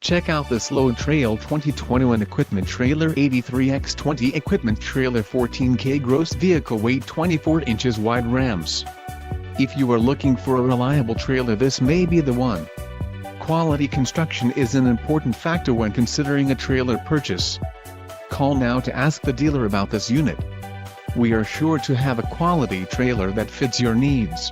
Check out this load Traile 2021 equipment trailer 83x20 equipment trailer 14K gross vehicle weight 24 inches wide rams. If you are looking for a reliable trailer, this may be the one. Quality construction is an important factor when considering a trailer purchase. Call now to ask the dealer about this unit. We are sure to have a quality trailer that fits your needs.